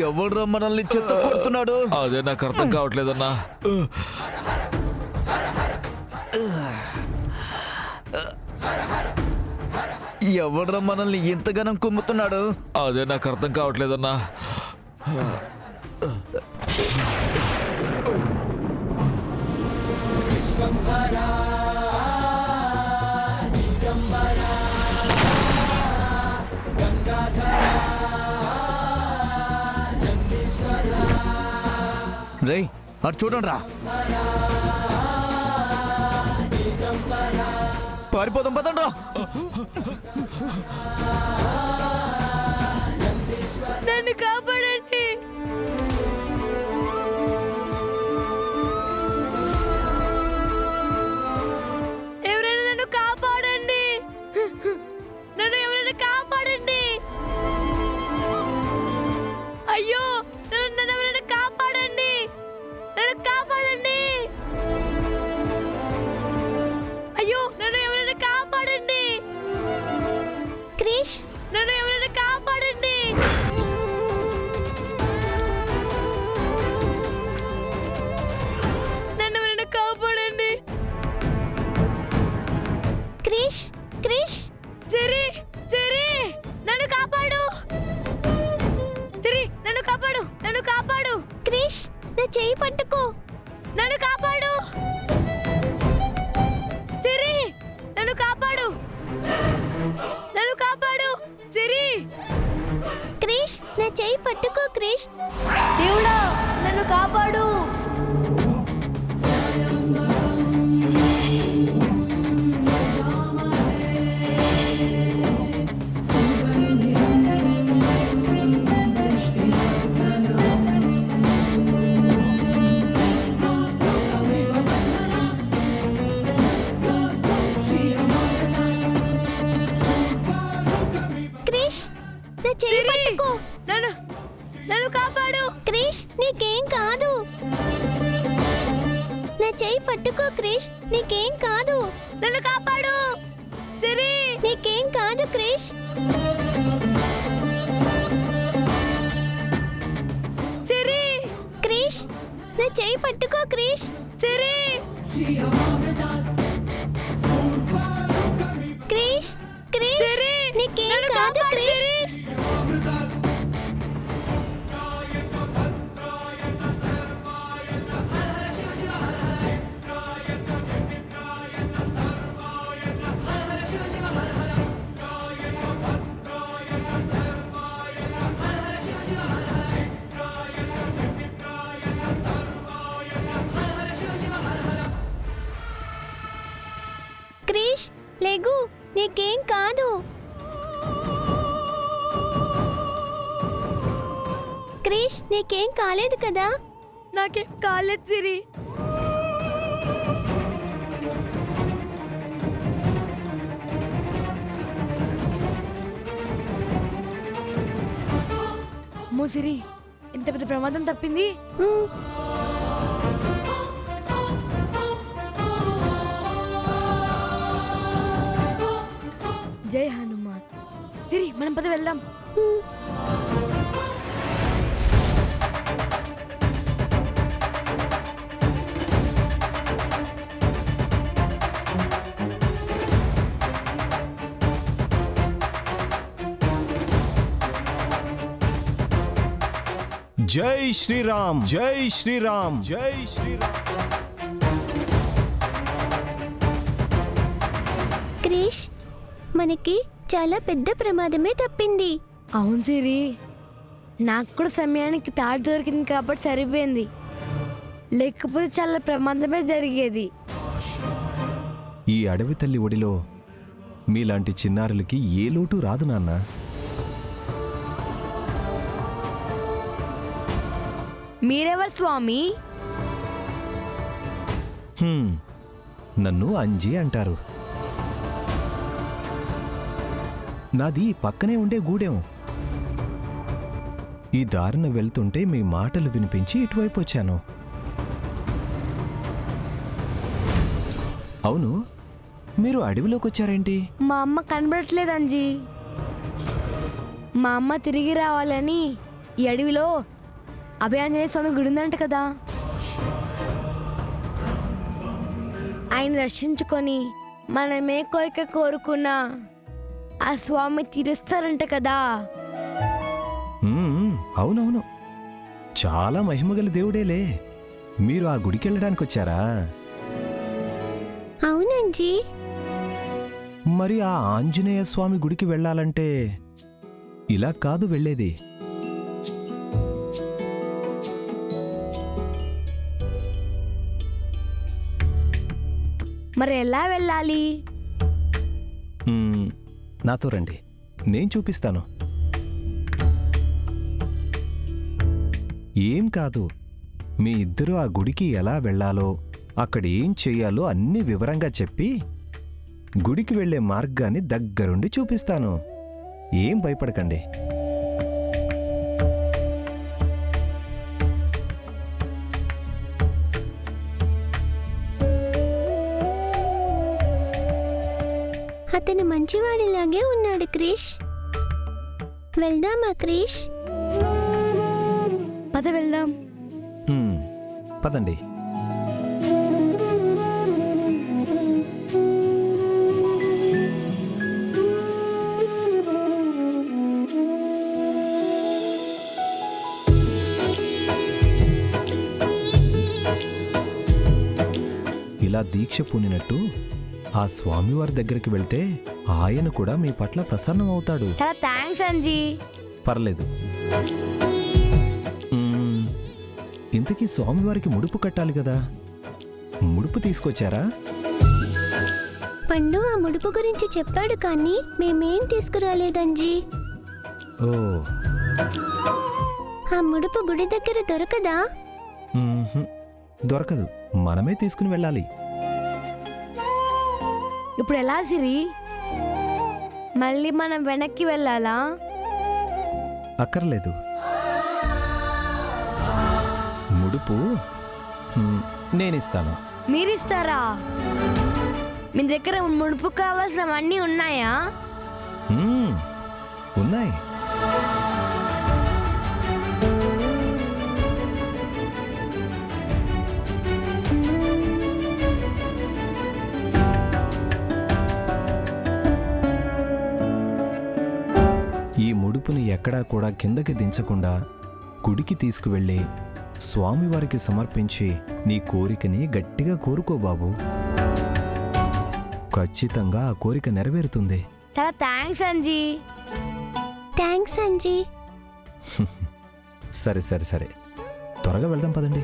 ఎవడ్రా మనల్ని చెత్త కొడుతున్నాడు? అదే నాకు అర్థం కావట్లేదన్నా. ఎవడ్రా మనల్ని ఎంతగానం కుమ్ముతున్నాడు? అదే నాకు అర్థం కావట్లేదన్నా. రేయ్ అటు చూడండి రా, పారిపోదాం పదండి రా. నన్ను కాపాడండి. ఎవరైనా నన్ను కాపాడండి. నన్ను ఎవరైనా కాపాడండి. అయ్యో నన్ను ఎవరైనా కాపాడండి. నన్ను కాపాడండి. అయ్యో నన్ను ఎవరైనా కాపాడండి. క్రిష్, నన్ను ఎవరైనా కాపాడండి. నన్ను ఎవరైనా కాపాడండి. క్రిష్, క్రిష్, సిరి, సిరి, నన్ను కాపాడు. సిరి, నన్ను కాపాడు. నన్ను కాపాడు. క్రిష్, నా చెయ్యి పట్టుకో. నన్ను కాపాడు. సిరి, నన్ను కాపాడు. నన్ను కాపాడు. సిరి, క్రిష్, నా చెయ్యి పట్టుకో. క్రిష్, దేవుడా నన్ను కాపాడు. క్రిష్, నా చెయ్యి సిరి, పట్టుకో. నన్ను నన్ను కాపాడు. క్రిష్, నీకేం కాదు. నా చెయ్యి పట్టుకో. క్రిష్, నీకేం కాదు. నన్ను కాపాడు. సిరి, నీకేం కాదు. క్రిష్, సిరి, క్రిష్, నా చెయ్యి పట్టుకో. క్రిష్, సిరి, క్రిష్, క్రిష్, సిరి, నీకేం నన్ను కాదు. కాపాడు. క్రిష్, సిరి. క్రిష్, లెగు, నీకేం కాదు. క్రిష్, నీకేం కాలేదు కదా. నాకేం కాలేదు సిరి. సిరి, ఇంత పెద్ద ప్రమాదం తప్పింది. ఉమ్, జై హనుమాన్. సిరి, మనం పద వెళ్దాం. ఉమ్. జై శ్రీరామ్, జై శ్రీరామ్, జై శ్రీరామ్. క్రిష్, మనకి చాలా పెద్ద ప్రమాదమే తప్పింది. అవును సిరి, నాకు కూడా సమయానికి తాడు దొరికింది కాబట్టి సరిపోయింది. లేకపోతే చాలా ప్రమాదమే జరిగేది. ఈ అడవి తల్లి ఒడిలో మీలాంటి చిన్నారులకి ఏ లోటు రాదు నాన్న. మీరెవరు స్వామి? నన్ను అంజీ అంటారు. నాది పక్కనే ఉండే గూడెం. ఈ దారిన వెళ్తుంటే మీ మాటలు వినిపించి ఇటువైపు వచ్చాను. అవును, మీరు అడవిలోకి వచ్చారేంటి? మా అమ్మ కనబడట్లేదు అంజీ. మా అమ్మ తిరిగి రావాలని ఈ అడవిలో అభయాంజనేయ స్వామి గుడి ఉందంట కదా, ఆయన దర్శించుకొని మనమే కోరిక కోరుకున్నా ఆ స్వామి తీరుస్తారంట కదా. అవునవును, చాలా మహిమగల దేవుడేలే. మీరు ఆ గుడికి వెళ్ళడానికి వచ్చారా? అవునంజీ. మరి ఆ ఆంజనేయ స్వామి గుడికి వెళ్ళాలంటే ఇలా కాదు వెళ్ళేది. మరి ఎలా వెళ్ళాలి? నాతో రండి, నేను చూపిస్తాను. ఏం కాదు, మీ ఇద్దరూ ఆ గుడికి ఎలా వెళ్ళాలో, అక్కడ ఏం చెయ్యాలో అన్నీ వివరంగా చెప్పి గుడికి వెళ్ళే మార్గాన్ని దగ్గరుండి చూపిస్తాను. ఏం భయపడకండి. అతను మంచివాడిలాగే ఉన్నాడు క్రిష్. వెళ్దామా క్రిష్? పద వెళ్దాం. పదండి. ఇలా దీక్ష పూనినట్టు ఆ స్వామివారి దగ్గరికి వెళ్తే ఆయన కూడా మీ పట్ల ప్రసన్నం అవుతాడు. చాలా థ్యాంక్స్ అంజీ. పర్లేదు. ఇంతకీ స్వామివారికి ముడుపు కట్టాలి కదా, ముడుపు తీసుకొచ్చారా? పండు ఆ ముడుపు గురించి చెప్పాడు కానీ మేమేం తీసుకురాలేదంజీ. ఓ, ఆ ముడుపు గుడి దగ్గర దొరకదా? దొరకదు, మనమే తీసుకుని వెళ్ళాలి. ఇప్పుడు ఎలా సిరి? మళ్ళీ మనం వెనక్కి వెళ్ళాలా? అక్కర్లేదు. ముడుపు నేనిస్తాను. మీరిస్తారా? మీ దగ్గర ముడుపు కావాల్సినవన్నీ ఉన్నాయా? ఉన్నాయి. ఈ ముడుపుని ఎక్కడా కూడా కిందకి దించకుండా గుడికి తీసుకువెళ్ళి స్వామివారికి సమర్పించి నీ కోరికని గట్టిగా కోరుకో బాబు. ఖచ్చితంగా ఆ కోరిక నెరవేరుతుంది. చాలా థ్యాంక్స్ అంజీ. థ్యాంక్స్ అంజీ. సరే సరే సరే, త్వరగా వెళ్దాం పదండి.